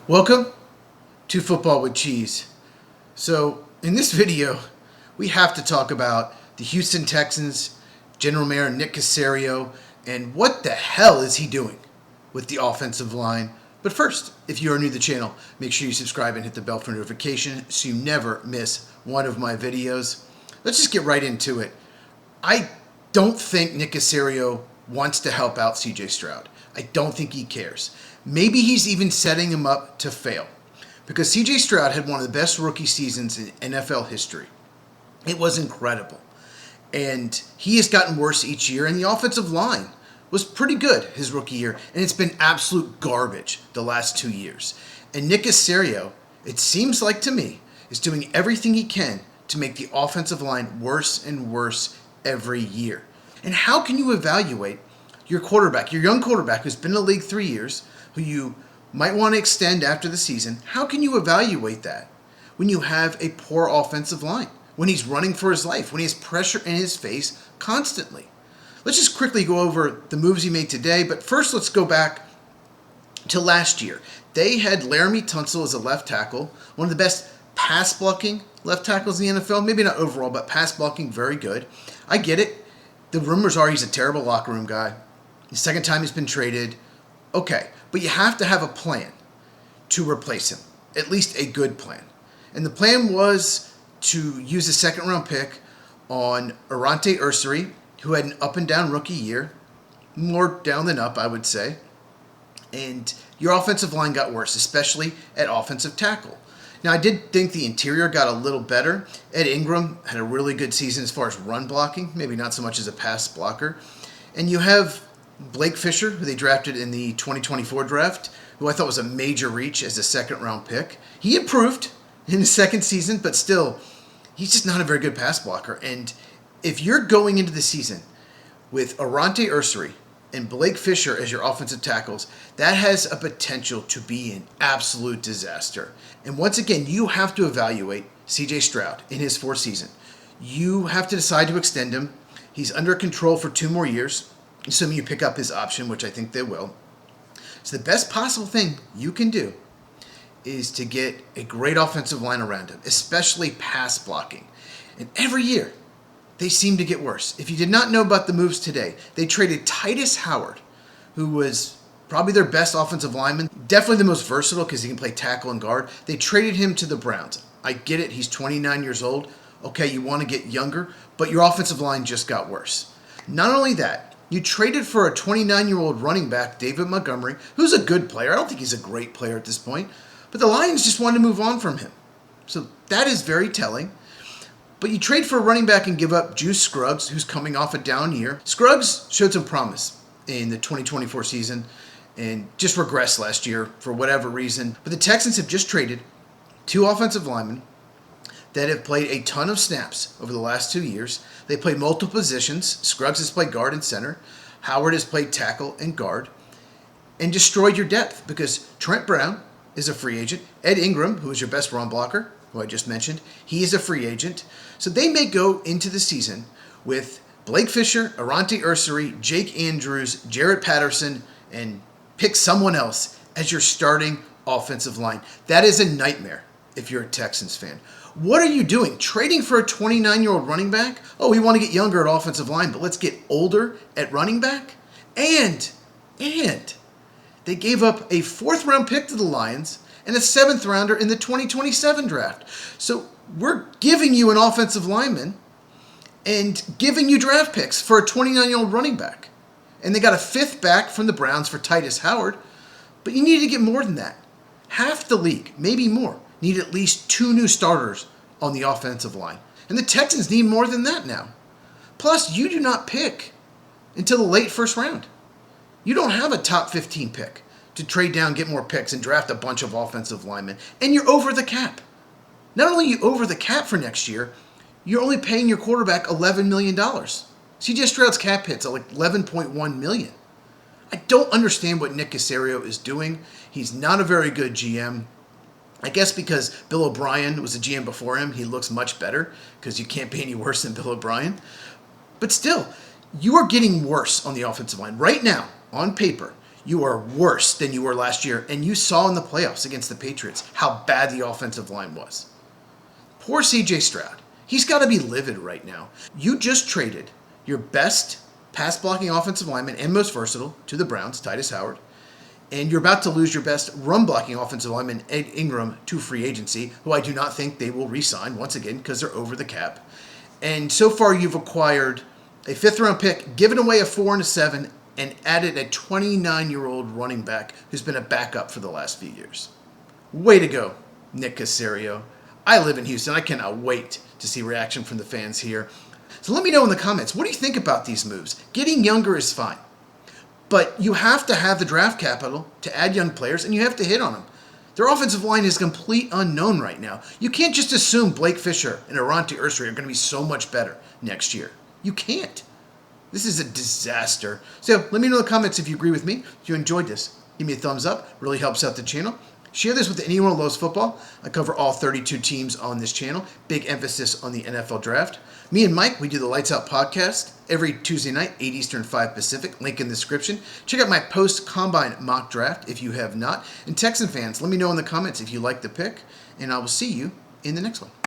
Welcome to Football with Cheese. So, in this video, we have to talk about the Houston Texans, General Manager Nick Caserio, and what the hell is he doing with the offensive line. But first, if you are new to the channel, make sure you subscribe and hit the bell for notification so you never miss one of my videos. Let's just get right into it. I don't think Nick Caserio wants to help out CJ Stroud. I don't think he cares. Maybe he's even setting him up to fail, because CJ Stroud had one of the best rookie seasons in NFL history. It was incredible. And he has gotten worse each year, and the offensive line was pretty good his rookie year, and it's been absolute garbage the last 2 years. And Nick Caserio, it seems like to me, is doing everything he can to make the offensive line worse and worse every year. And how can you evaluate your quarterback, your young quarterback who's been in the league 3 years, who you might want to extend after the season? How can you evaluate that when you have a poor offensive line, when he's running for his life, when he has pressure in his face constantly? Let's just quickly go over the moves he made today, but first let's go back to last year. They had Laramie Tunsil as a left tackle, one of the best pass blocking left tackles in the NFL. Maybe not overall, but pass blocking, very good. I get it. The rumors are he's a terrible locker room guy. The second time he's been traded. Okay, but you have to have a plan to replace him, at least a good plan. And the plan was to use a second-round pick on Arante Ursary, who had an up-and-down rookie year, more down than up, I would say. And your offensive line got worse, especially at offensive tackle. Now, I did think the interior got a little better. Ed Ingram had a really good season as far as run blocking, maybe not so much as a pass blocker. And you have Blake Fisher, who they drafted in the 2024 draft, who I thought was a major reach as a second-round pick. He improved in his second season, but still, he's just not a very good pass blocker. And if you're going into the season with Arante Ursary and Blake Fisher as your offensive tackles, that has a potential to be an absolute disaster. And once again, you have to evaluate CJ Stroud in his fourth season. You have to decide to extend him. He's under control for 2 more years, assuming you pick up his option, which I think they will. So the best possible thing you can do is to get a great offensive line around him, especially pass blocking. And every year, they seem to get worse. If you did not know about the moves today, they traded Titus Howard, who was probably their best offensive lineman, definitely the most versatile because he can play tackle and guard. They traded him to the Browns. I get it, he's 29 years old. Okay, you want to get younger, but your offensive line just got worse. Not only that, you traded for a 29-year-old running back, David Montgomery, who's a good player. I don't think he's a great player at this point, but the Lions just wanted to move on from him. So that is very telling. But you trade for a running back and give up Juice Scruggs, who's coming off a down year. Scruggs showed some promise in the 2024 season and just regressed last year for whatever reason. But the Texans have just traded 2 offensive linemen that have played a ton of snaps over the last 2 years. They play multiple positions. Scruggs has played guard and center. Howard has played tackle and guard, and destroyed your depth because Trent Brown is a free agent. Ed Ingram, who is your best run blocker, who I just mentioned, he is a free agent. So they may go into the season with Blake Fisher, Arante Ursary, Jake Andrews, Jarrett Patterson, and pick someone else as your starting offensive line. That is a nightmare if you're a Texans fan. What are you doing? Trading for a 29-year-old running back? Oh, we want to get younger at offensive line, but let's get older at running back? And they gave up a 4th-round pick to the Lions and a 7th rounder in the 2027 draft. So we're giving you an offensive lineman and giving you draft picks for a 29-year-old running back. And they got a 5th back from the Browns for Titus Howard, but you need to get more than that. Half the league, maybe more, need at least 2 new starters on the offensive line. And the Texans need more than that now. Plus, you do not pick until the late 1st round. You don't have a top 15 pick to trade down, get more picks, and draft a bunch of offensive linemen. And you're over the cap. Not only are you over the cap for next year, you're only paying your quarterback $11 million. CJ Stroud's cap hits are like $11.1 million. I don't understand what Nick Caserio is doing. He's not a very good GM. I guess because Bill O'Brien was a GM before him, he looks much better because you can't be any worse than Bill O'Brien. But still, you are getting worse on the offensive line. Right now, on paper, you are worse than you were last year. And you saw in the playoffs against the Patriots how bad the offensive line was. Poor CJ Stroud. He's got to be livid right now. You just traded your best pass blocking offensive lineman and most versatile to the Browns, Titus Howard. And you're about to lose your best run blocking offensive lineman, Ed Ingram, to free agency, who I do not think they will re-sign once again because they're over the cap. And so far you've acquired a 5th round pick, given away a 4 and a 7, and added a 29-year-old running back who's been a backup for the last few years. Way to go, Nick Caserio. I live in Houston. I cannot wait to see reaction from the fans here. So let me know in the comments, what do you think about these moves? Getting younger is fine, but you have to have the draft capital to add young players, and you have to hit on them. Their offensive line is complete unknown right now. You can't just assume Blake Fisher and Aronte Ursery are going to be so much better next year. You can't. This is a disaster. So let me know in the comments if you agree with me. If you enjoyed this, give me a thumbs up. Really helps out the channel. Share this with anyone who loves football. I cover all 32 teams on this channel. Big emphasis on the NFL draft. Me and Mike, we do the Lights Out podcast every Tuesday night, 8 Eastern, 5 Pacific. Link in the description. Check out my post-combine mock draft if you have not. And Texan fans, let me know in the comments if you like the pick. And I will see you in the next one.